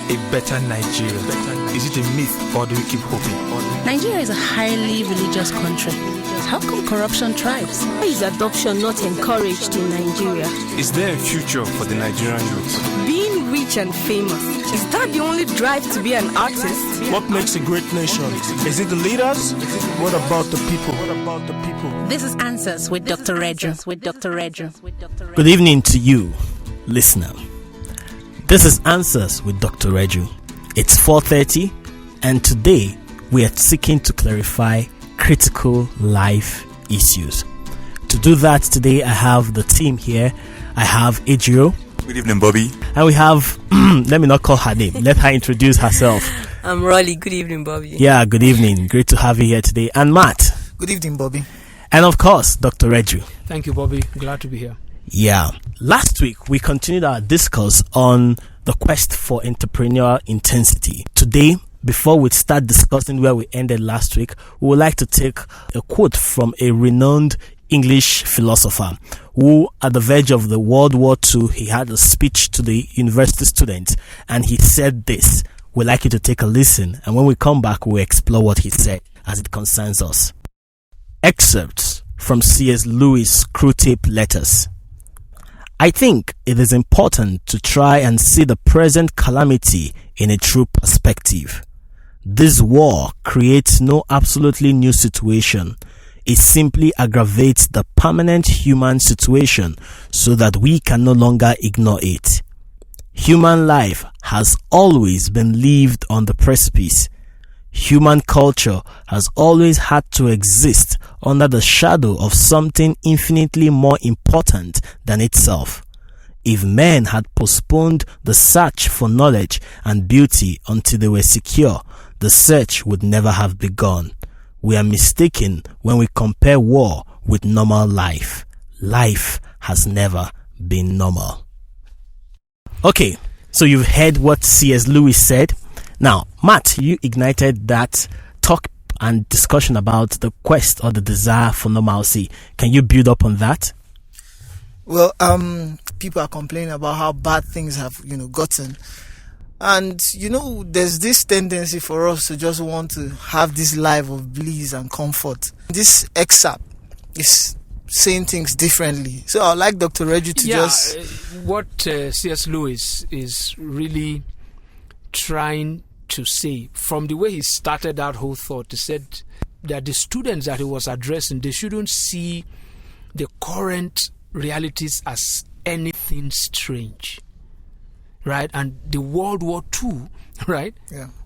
a better Nigeria? Is it a myth, or do we keep hoping? Nigeria is a highly religious country. How come corruption thrives? Why is adoption not encouraged in Nigeria? Is there a future for the Nigerian youth? Being rich and famous, is that the only drive to be an artist? What makes a great nation? Is it the leaders? What about the people? This is Answers with Dr. Reju. Good evening to you, listener. This is Answers with Dr. Reju. It's 4:30, and today we are seeking to clarify critical life issues. To do that today, I have the team here. I have Awdr. Good evening, Bobby. And we have, let me not call her name. Let her introduce herself. I'm Rolly. Good evening, Bobby. Yeah, good evening. Great to have you here today. And Matt. Good evening, Bobby. And of course, Dr. Reju. Thank you, Bobby. Glad to be here. Yeah. Last week, we continued our discourse on the quest for entrepreneurial intensity. Today, before we start discussing where we ended last week, we would like to take a quote from a renowned English philosopher who, at the verge of the World War II, he had a speech to the university students, and he said this. We'd like you to take a listen, and when we come back, we'll explore what he said as it concerns us. Excerpts from C.S. Lewis' Screwtape Letters. I think it is important to try and see the present calamity in a true perspective. This war creates no absolutely new situation. It simply aggravates the permanent human situation so that we can no longer ignore it. Human life has always been lived on the precipice. Human culture has always had to exist under the shadow of something infinitely more important than itself. If men had postponed the search for knowledge and beauty until they were secure, the search would never have begun. We are mistaken when we compare war with normal life. Life has never been normal. Okay, so you've heard what C.S. Lewis said. Now, Matt, you ignited that talk and discussion about the quest or the desire for normalcy. Can you build up on that? Well, people are complaining about how bad things have, gotten. And, there's this tendency for us to just want to have this life of bliss and comfort. This excerpt is saying things differently. So I'd like Dr. Reju to what C.S. Lewis is really trying to say, from the way he started that whole thought, he said that the students that he was addressing, they shouldn't see the current realities as anything strange, right? And the World War II, right,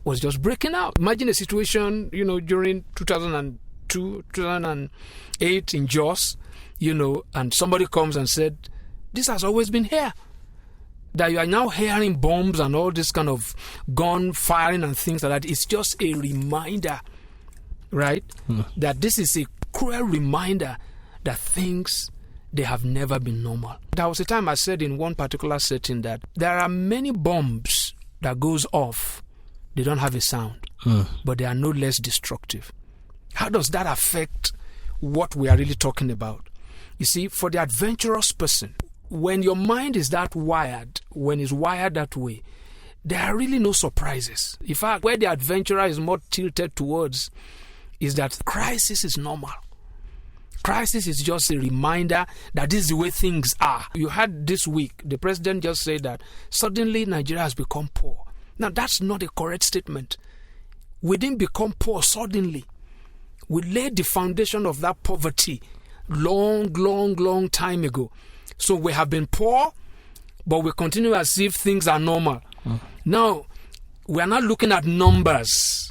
was just breaking out. Imagine a situation, during 2002, 2008 in Jos, and somebody comes and said, this has always been here. That you are now hearing bombs and all this kind of gun firing and things like that. It's just a reminder, right? That this is a cruel reminder that things, they have never been normal. There was a time I said in one particular setting that there are many bombs that goes off. They don't have a sound, but they are no less destructive. How does that affect what we are really talking about? You see, for the adventurous person, when your mind is that wired, when it's wired that way, there are really no surprises. In fact, where the adventurer is more tilted towards is that crisis is normal. Crisis is just a reminder that this is the way things are. You had this week, the president just said that suddenly Nigeria has become poor. Now, that's not a correct statement. We didn't become poor suddenly. We laid the foundation of that poverty long time ago. So we have been poor, but we continue as if things are normal. Now, we are not looking at numbers,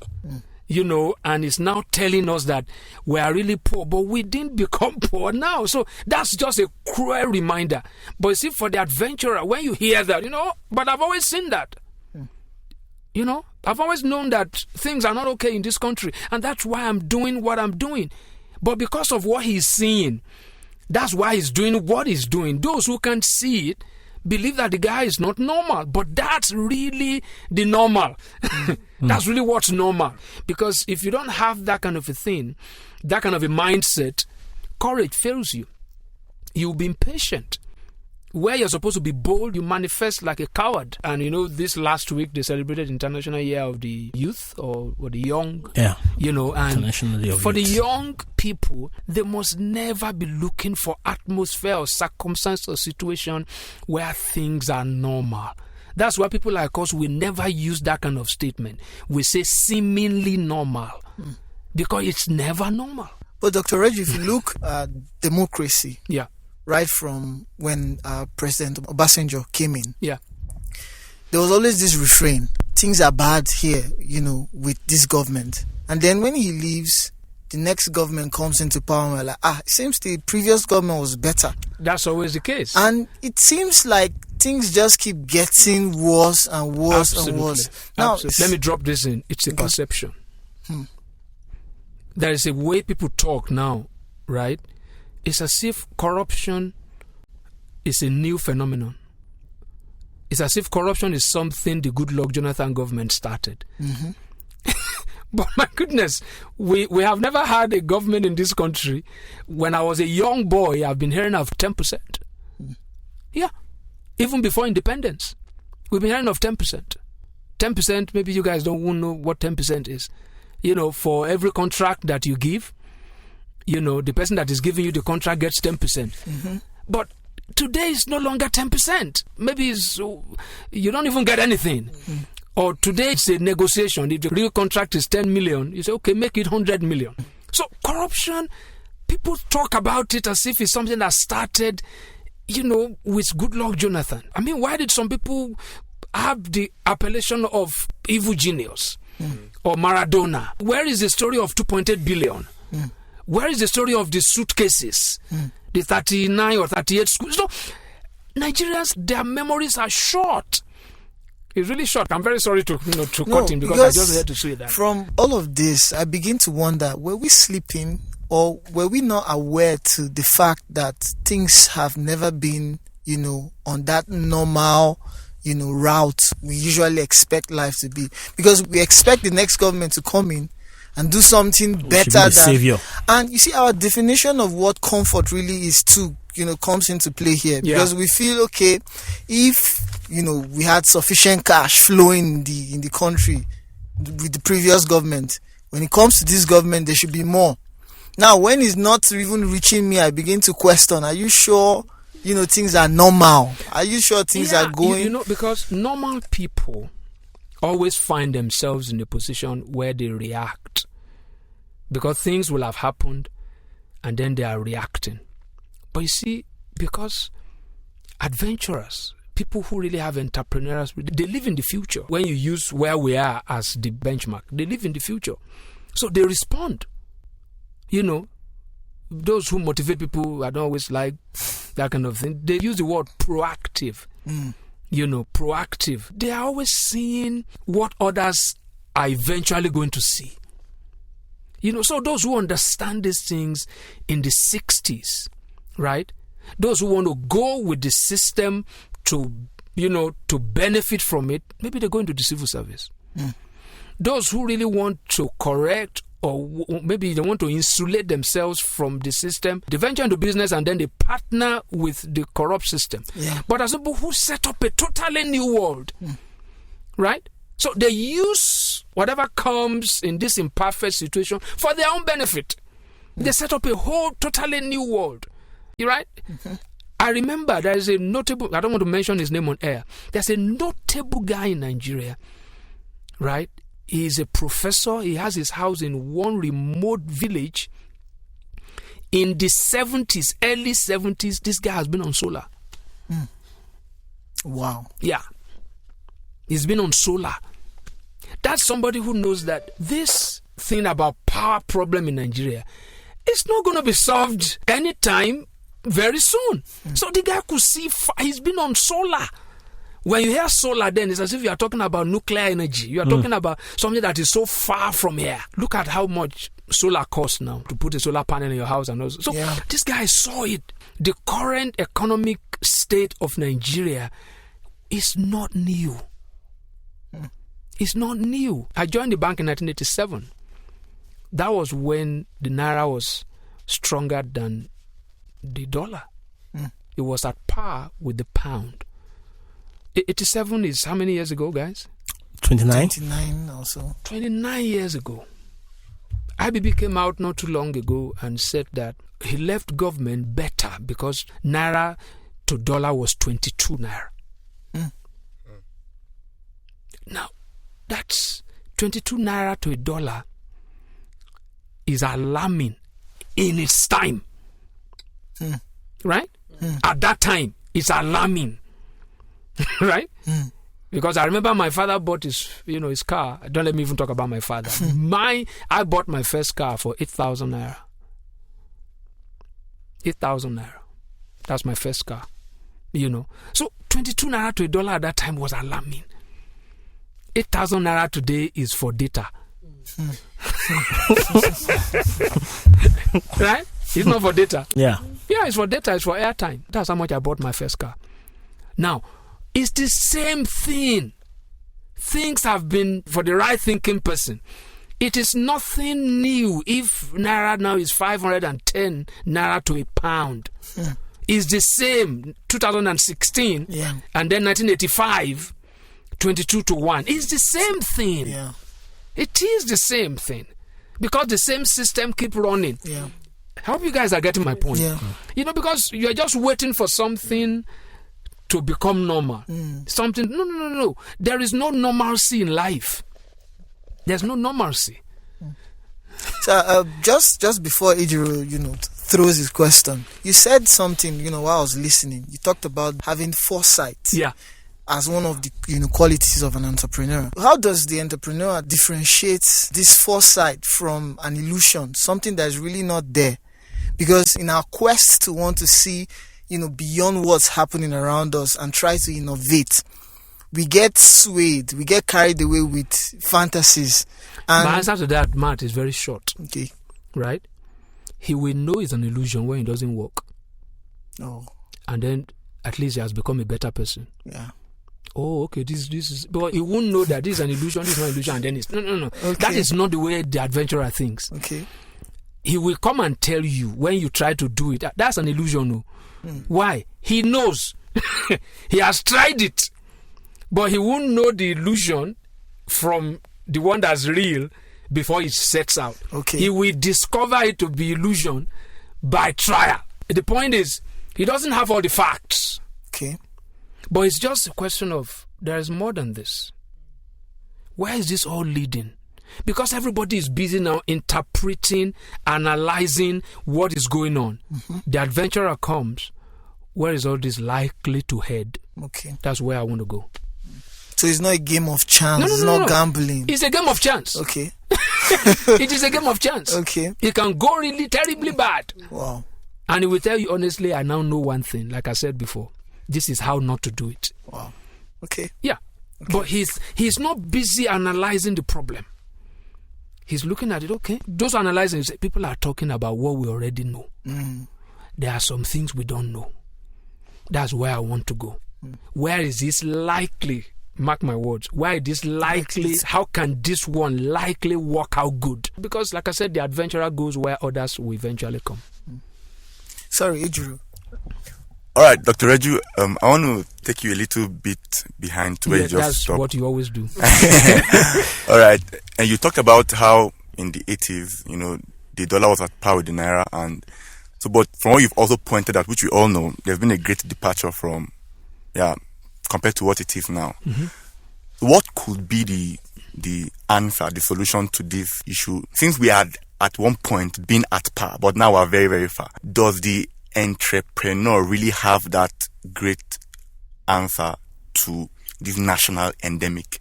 and it's now telling us that we are really poor, but we didn't become poor now. So that's just a cruel reminder. But you see, for the adventurer, when you hear that, but I've always seen that. I've always known that things are not okay in this country, and that's why I'm doing what I'm doing. But because of what he's seeing, that's why he's doing what he's doing. Those who can't see it believe that the guy is not normal, but that's really the normal. That's really what's normal. Because if you don't have that kind of a thing, that kind of a mindset, courage fails you. You'll be impatient. Where you're supposed to be bold, you manifest like a coward. And this last week they celebrated International Year of the Youth or the Young. Yeah. And for the Youth. young people, they must never be looking for atmosphere or circumstance or situation where things are normal. That's why people like us, we never use that kind of statement. We say seemingly normal because it's never normal. But Dr. Reggie, if you look at democracy, Yeah. right from when President Obasanjo came in, Yeah. there was always this refrain: things are bad here, with this government. And then when he leaves, the next government comes into power and we're like, it seems the previous government was better. That's always the case. And it seems like things just keep getting worse and worse and worse. Now, let me drop this in. It's a perception. There is a way people talk now, right? It's as if corruption is a new phenomenon. It's as if corruption is something the Goodluck Jonathan government started. Mm-hmm. But my goodness, we have never had a government in this country. When I was a young boy, I've been hearing of 10%. Yeah. Even before independence, we've been hearing of 10%. 10%, maybe you guys don't know what 10% is. For every contract that you give, the person that is giving you the contract gets 10%. Mm-hmm. But today it's no longer 10%. Maybe you don't even get anything. Mm-hmm. Or today it's a negotiation. If the real contract is 10 million, you say, okay, make it 100 million. So corruption, people talk about it as if it's something that started, with Goodluck Jonathan. I mean, why did some people have the appellation of evil genius or Maradona? Where is the story of 2.8 billion? Where is the story of the suitcases, the 39 or 38 schools? So, Nigerians, their memories are short. It's really short. I'm very sorry to cut him because I just had to say that. From all of this, I begin to wonder, were we sleeping or were we not aware to the fact that things have never been, on that normal, route we usually expect life to be? Because we expect the next government to come in and do something better than savior. And you see, our definition of what comfort really is too, comes into play here. Because we feel, okay, if we had sufficient cash flowing in the country with the previous government, when it comes to this government, there should be more. Now, when it's not even reaching me, I begin to question: are you sure things are normal? Are you sure things are going? Because normal people always find themselves in a position where they react, because things will have happened and then they are reacting. But you see, because adventurers, people who really have entrepreneurs, they live in the future. When you use where we are as the benchmark, they live in the future. So they respond. Those who motivate people, I don't always like that kind of thing. They use the word proactive. Proactive. They are always seeing what others are eventually going to see. So those who understand these things in the 60s, right? Those who want to go with the system to benefit from it, maybe they go into the civil service. Those who really want to correct, or maybe they want to insulate themselves from the system, they venture into business and then they partner with the corrupt system. But as people who set up a totally new world, right? So they use whatever comes in this imperfect situation for their own benefit. They set up a whole totally new world. You right? I remember there is a notable, I don't want to mention his name on air, there's a notable guy in Nigeria, right? He is a professor. He has his house in one remote village. In the 70s, early 70s, this guy has been on solar. Wow. Yeah. He's been on solar. That's somebody who knows that this thing about power problem in Nigeria is not going to be solved anytime very soon. So the guy could see, he's been on solar. When you hear solar, then it's as if you are talking about nuclear energy. You are talking about something that is so far from here. Look at how much solar costs now to put a solar panel in your house and also. So this guy saw it. The current economic state of Nigeria is not new. It's not new. I joined the bank in 1987. That was when the naira was stronger than the dollar. it was at par with the pound. 87 is how many years ago, guys? 29? 29 also. 29 years ago. IBB came out not too long ago and said that he left government better because naira to dollar was 22 naira. Now, that's 22 naira to a dollar is alarming in its time. Right? At that time, it's alarming. Right? Because I remember my father bought his car. Don't let me even talk about my father. I bought my first car for 8,000 naira. 8,000 naira. That's my first car. So 22 naira to a dollar at that time was alarming. 8,000 naira today is for data. Right? It's not for data. Yeah. Yeah, it's for data. It's for airtime. That's how much I bought my first car. Now, it's the same thing. Things have been, for the right thinking person, it is nothing new if naira now is 510 naira to a pound. It's the same 2016 and then 1985, 22 to 1. It's the same thing. Yeah. It is the same thing. Because the same system keep running. Yeah. I hope you guys are getting my point. Yeah. Because you're just waiting for something to become normal. Something, no. There is no normalcy in life. There's no normalcy. So just before Ejiro, throws his question, you said something, while I was listening. You talked about having foresight. Yeah. As one of the qualities of an entrepreneur. How does the entrepreneur differentiate this foresight from an illusion, something that is really not there? Because in our quest to want to see, beyond what's happening around us and try to innovate, we get swayed, we get carried away with fantasies. And my answer to that, Matt, is very short. Okay. Right? He will know it's an illusion when it doesn't work. Oh. And then at least he has become a better person. Yeah. Oh, okay, this is... But he won't know that this is an illusion, this is not an illusion, and then it's... No. Okay. That is not the way the adventurer thinks. Okay. He will come and tell you when you try to do it. That's an illusion, no? Why? He knows. He has tried it. But he won't know the illusion from the one that's real before it sets out. Okay. He will discover it to be illusion by trial. The point is, he doesn't have all the facts. Okay. But it's just a question of, there is more than this. Where is this all leading? Because everybody is busy now interpreting, analyzing what is going on. The adventurer comes, where is all this likely to head? Okay. That's where I want to go. So it's not a game of chance. No, It's not gambling. It's a game of chance. Okay. It is a game of chance. Okay. It can go really terribly bad. Wow. And he will tell you honestly, I now know one thing, like I said before. This is how not to do it. Wow. Okay. Yeah. Okay. But he's not busy analyzing the problem. He's looking at it, okay. Those analyzing, people are talking about what we already know. There are some things we don't know. That's where I want to go. Where is this likely? Mark my words. Where is this likely? How can this one likely work out good? Because, like I said, the adventurer goes where others will eventually come. Sorry, Ejiro. All right, Dr. Reju, I want to take you a little bit behind to where you just stopped. That's what you always do. All right, and you talked about how in the 80s, the dollar was at par with the naira, and so. But from what you've also pointed out, which we all know, there's been a great departure from, compared to what it is now. What could be the answer, the solution to this issue? Since we had at one point been at par, but now we're very, very far. Does the entrepreneur really have that great answer to this national endemic?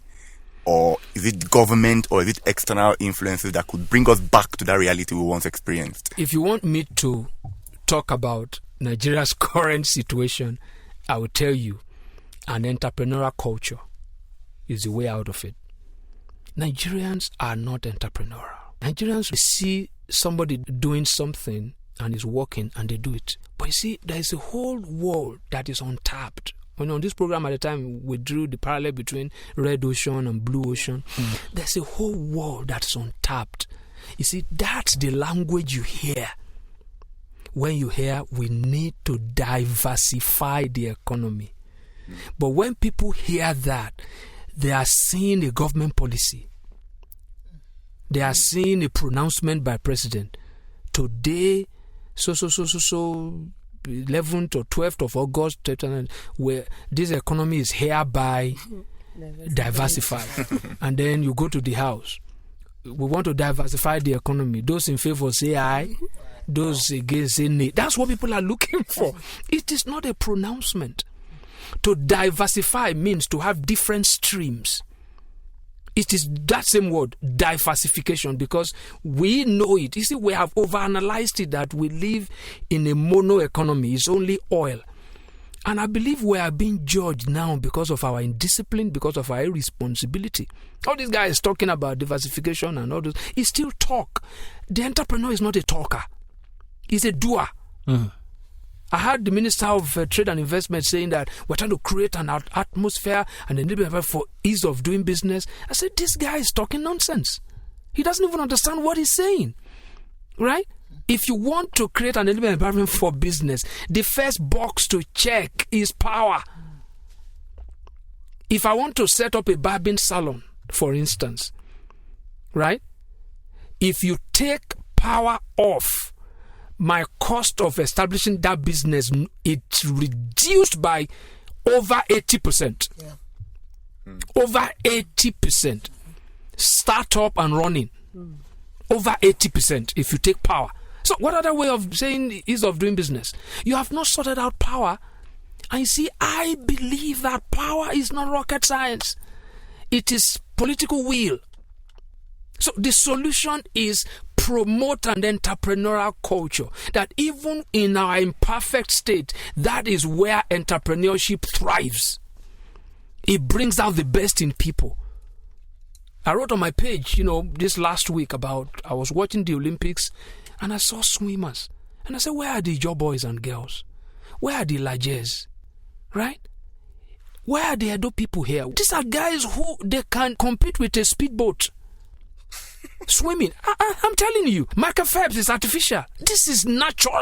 Or is it government or is it external influences that could bring us back to that reality we once experienced? If you want me to talk about Nigeria's current situation, I will tell you an entrepreneurial culture is the way out of it. Nigerians are not entrepreneurial. Nigerians see somebody doing something and it's working and they do it. But you see, there is a whole world that is untapped. On this program at the time, we drew the parallel between Red Ocean and Blue Ocean. There's a whole world that's untapped. You see, that's the language you hear when you hear we need to diversify the economy. But when people hear that, they are seeing a government policy. They are seeing a pronouncement by president. Today, so 11th or 12th of August, where this economy is hereby diversified. And then you go to the house. We want to diversify the economy. Those in favor say aye. Those against say nay. That's what people are looking for. It is not a pronouncement. To diversify means to have different streams. It is that same word, diversification, because we know it. You see, we have overanalyzed it that we live in a mono economy. It's only oil. And I believe we are being judged now because of our indiscipline, because of our irresponsibility. All these guys talking about diversification and all those, it's still talk. The entrepreneur is not a talker. He's a doer. I heard the Minister of Trade and Investment saying that we're trying to create an atmosphere and a little bit for ease of doing business. I said, this guy is talking nonsense. He doesn't even understand what he's saying. Right? If you want to create an environment for business, the first box to check is power. If I want to set up a barbing salon, for instance, right? If you take power off, my cost of establishing that business, it's reduced by over 80%. Yeah. Over 80%. Start up and running. Over 80% if you take power. So what other way of saying ease of doing business? You have not sorted out power. And you see, I believe that power is not rocket science. It is political will. So the solution is promote an entrepreneurial culture, that even in our imperfect state, that is where entrepreneurship thrives. It brings out the best in people. I wrote on my page, this last week about, I was watching the Olympics and I saw swimmers. And I said, where are the job boys and girls? Where are the Lajers? Right? Where are the Edo people here? These are guys who, they can compete with a speedboat. Swimming. I'm telling you, Michael Phelps is artificial. This is natural.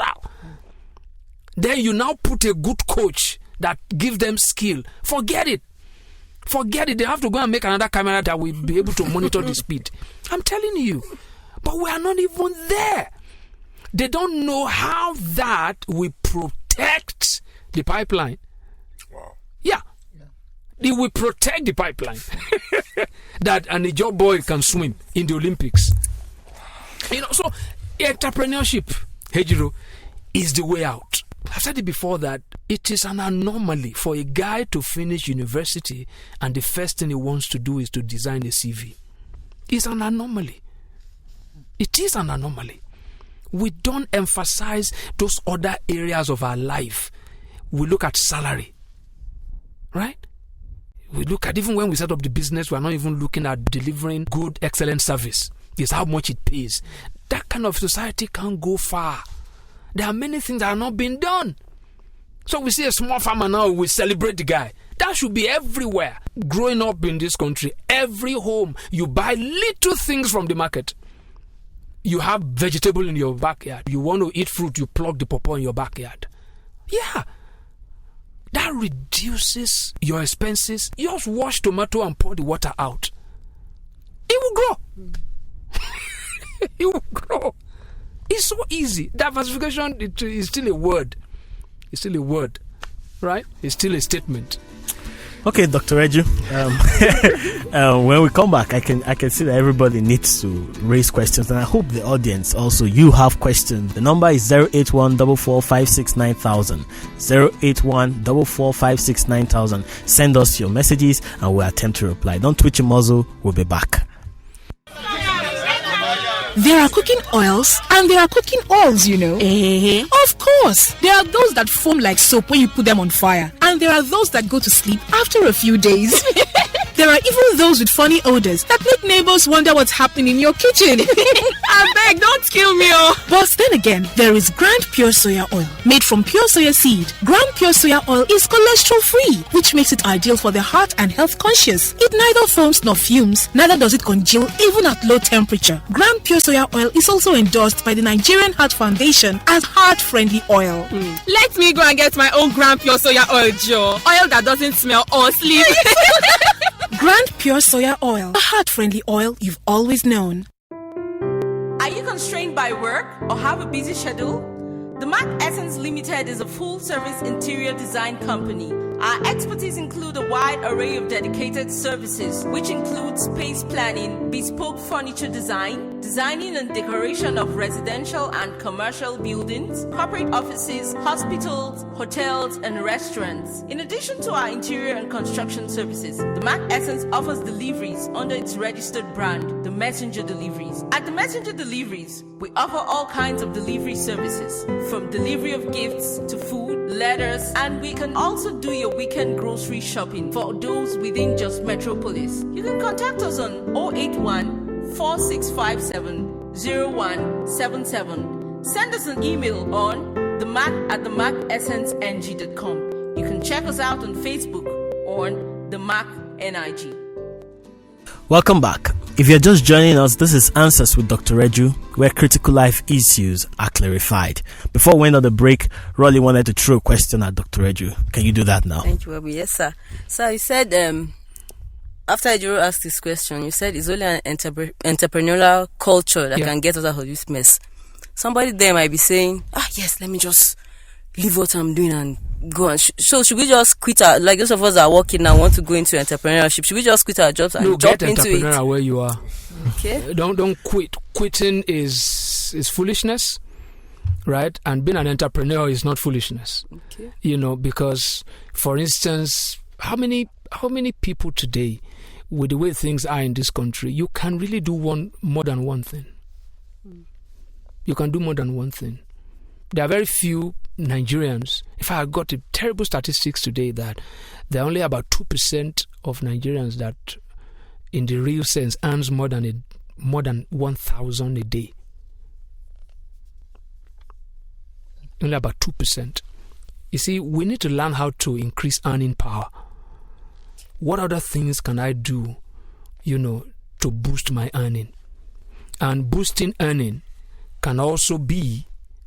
Then you now put a good coach that gives them skill. Forget it. They have to go and make another camera that will be able to monitor the speed. I'm telling you. But we are not even there. They don't know how that will protect the pipeline. Wow. Yeah. It will protect the pipeline. That and a job boy can swim in the Olympics. So entrepreneurship, Hejiro, is the way out. I've said it before that it is an anomaly for a guy to finish university and the first thing he wants to do is to design a CV. It's an anomaly. It is an anomaly. We don't emphasize those other areas of our life. We look at salary. Right? We look at, even when we set up the business, we're not even looking at delivering good, excellent service. It's how much it pays. That kind of society can't go far. There are many things that are not being done. So we see a small farmer now, we celebrate the guy. That should be everywhere. Growing up in this country, every home, you buy little things from the market. You have vegetable in your backyard. You want to eat fruit, you pluck the pawpaw in your backyard. Yeah. That reduces your expenses. You just wash tomato and pour the water out. It will grow. It will grow. It's so easy. Diversification is still a word. It's still a word. Right? It's still a statement. Okay, Dr. Eju. When we come back, I can see that everybody needs to raise questions, and I hope the audience also, you have questions. The number is 081-4456-9000. 081-4456-9000. Send us your messages and we'll attempt to reply. Don't twitch your muzzle. We'll be back. There are cooking oils and there are cooking oils, Of course. There are those that foam like soap when you put them on fire. And there are those that go to sleep after a few days. There are even those with funny odors that make neighbors wonder what's happening in your kitchen. I beg, don't kill me, oh. But then again, there is Grand Pure Soya Oil. Made from pure soya seed, Grand Pure Soya Oil is cholesterol-free, which makes it ideal for the heart and health conscious. It neither foams nor fumes, neither does it congeal even at low temperature. Grand Pure Soya Oil is also endorsed by the Nigerian Heart Foundation as heart-friendly oil. Let me go and get my own Grand Pure Soya Oil, Joe. Oil that doesn't smell or sleep. Grand Pure Soya Oil, a heart-friendly oil you've always known. Are you constrained by work or have a busy schedule? The Mac Essence Limited is a full-service interior design company. Our expertise include a wide array of dedicated services, which include space planning, bespoke furniture design, designing and decoration of residential and commercial buildings, corporate offices, hospitals, hotels, and restaurants. In addition to our interior and construction services, the Mac Essence offers deliveries under its registered brand, the Messenger Deliveries. At the Messenger Deliveries, we offer all kinds of delivery services, from delivery of gifts to food, letters, and we can also do your weekend grocery shopping for those within just Metropolis. You can contact us on 081 4657 0177. Send us an email on themac@themacessenceng.com. You can check us out on Facebook on the Mac NIG. Welcome back. If you're just joining us, this is Answers with Dr. Reju, where critical life issues are clarified. Before we went on the break, Rolly wanted to throw a question at Dr. Reju. Can you do that now? Thank you, Bobby. Yes, sir. So you said, after Ejiro asked this question, you said it's only an entrepreneurial culture that can get us out of this mess. Somebody there might be saying, yes, let me just leave what I'm doing and go on. So should we just quit our, like those of us that are working now want to go into entrepreneurship, should we just quit our jobs and jump into it? No, where you are. Okay. Don't quit. Quitting is foolishness, right? And being an entrepreneur is not foolishness. Okay. Because, for instance, how many people today, with the way things are in this country, you can really do more than one thing. You can do more than one thing. There are very few Nigerians. In fact, I got a terrible statistics today that there are only about 2% of Nigerians that, in the real sense, earns more than 1,000 a day. Only about 2%. You see, we need to learn how to increase earning power. What other things can I do, to boost my earning? And boosting earning can also be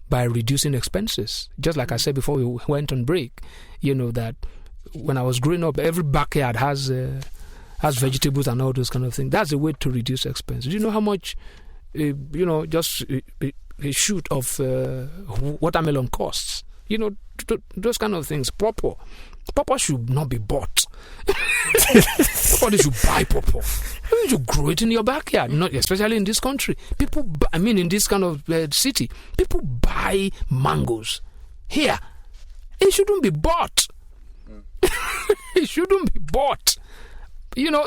by reducing expenses. Just like I said before we went on break, that when I was growing up, every backyard has vegetables and all those kind of things. That's a way to reduce expenses. Do you know how much, just a shoot of watermelon costs? Those kind of things. Pawpaw should not be bought. Somebody should buy pawpaw. You should grow it in your backyard, not especially in this country. In this kind of city, people buy mangoes here. It shouldn't be bought. It shouldn't be bought.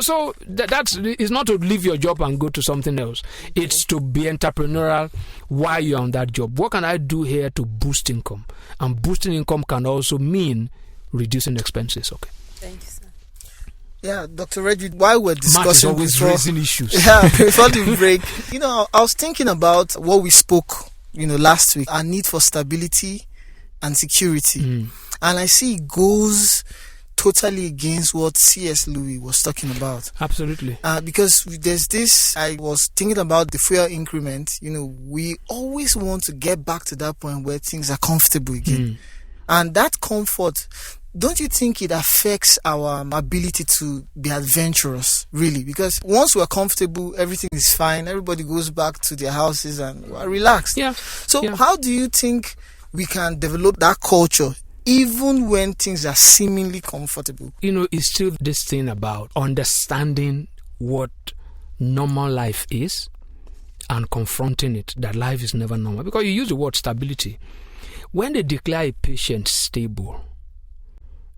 So that's it's not to leave your job and go to something else. It's to be entrepreneurial while you're on that job. What can I do here to boost income? And boosting income can also mean reducing expenses. Okay. Thank you, sir. Yeah, Dr. Reggie, while we're discussing Matt is always raising issues. Yeah, before the break, I was thinking about what we spoke, last week, our need for stability and security. And I see it goes totally against what C.S. Lewis was talking about. Absolutely. Because there's this, I was thinking about the fuel increment. We always want to get back to that point where things are comfortable again. And that comfort, don't you think it affects our ability to be adventurous, really? Because once we're comfortable, everything is fine. Everybody goes back to their houses and we're relaxed. Yeah. So how do you think we can develop that culture even when things are seemingly comfortable? It's still this thing about understanding what normal life is and confronting it, that life is never normal. Because you use the word stability. When they declare a patient stable,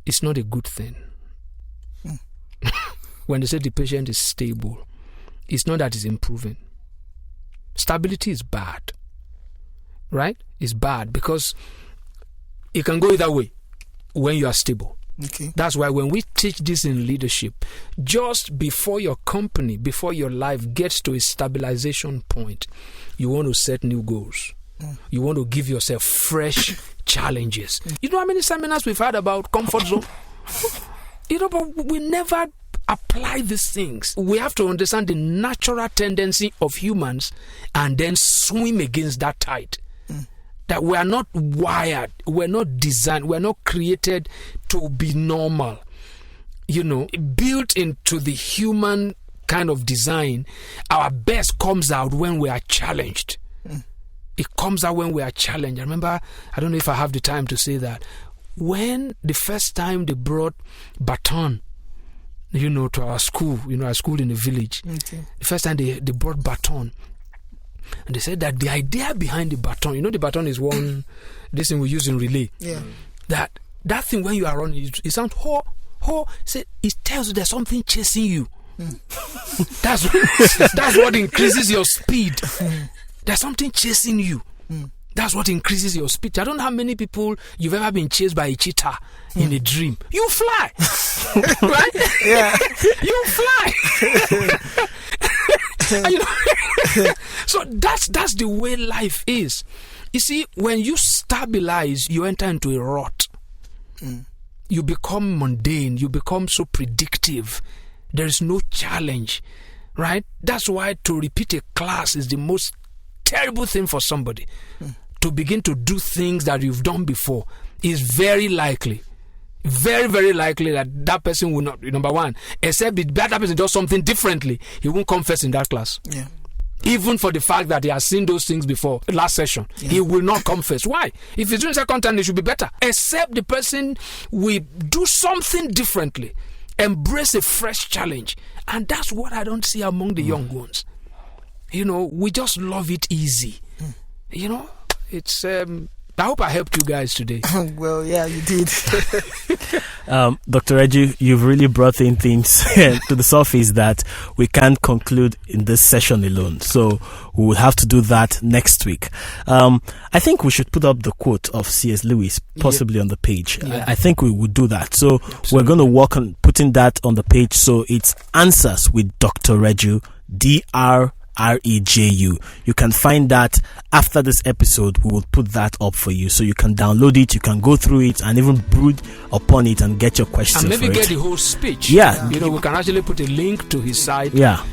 it's not a good thing. When they say the patient is stable, it's not that it's improving. Stability is bad, right? It's bad because it can go either way when you are stable. Okay. That's why when we teach this in leadership, just before your company, before your life gets to a stabilization point, you want to set new goals. You want to give yourself fresh challenges. You know how many seminars we've had about comfort zone? But we never apply these things. We have to understand the natural tendency of humans and then swim against that tide. That we are not wired, we're not designed, we're not created to be normal. Built into the human kind of design, our best comes out when we are challenged. It comes out when we are challenged. I remember, I don't know if I have the time to say that, when the first time they brought baton, to our school, our school in the village, the first time they brought baton, and they said that the idea behind the baton, the baton is one, this thing we use in relay. Yeah. That thing when you are running, it sounds ho, ho. It tells you there's something chasing you. That's what increases your speed. There's something chasing you. That's what increases your speed. I don't know how many people you've ever been chased by a cheetah in a dream. You fly. Right? Yeah. You fly. So that's the way life is. You see, when you stabilize, you enter into a rut. You become mundane. You become so predictive. There is no challenge, right? That's why to repeat a class is the most terrible thing for somebody. To begin to do things that you've done before is very likely, very, very likely that person will not, number one, except if that person does something differently, he won't come first in that class. Yeah. Even for the fact that he has seen those things before, last session, he will not come first. Why? If he's doing second time, it should be better. Except the person will do something differently, embrace a fresh challenge. And that's what I don't see among the young ones. We just love it easy. It's I hope I helped you guys today. Well, yeah, you did. Dr. Reggie, you've really brought in things to the surface that we can't conclude in this session alone. So we will have to do that next week. I think we should put up the quote of C.S. Lewis, possibly on the page. Yeah. I think we would do that. So we're going to work on putting that on the page. So it's Answers with Dr. Reggie, Dr. Reju. You can find that after this episode. We will put that up for you, so you can download it, you can go through it, and even brood upon it and get your questions. And maybe for get it. the whole speech. Yeah, we can actually put a link to his site. Yeah,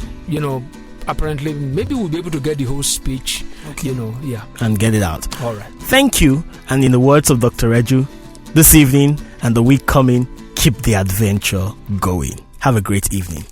apparently, maybe we'll be able to get the whole speech. Okay. and get it out. All right. Thank you. And in the words of Dr. Reju, this evening and the week coming, keep the adventure going. Have a great evening.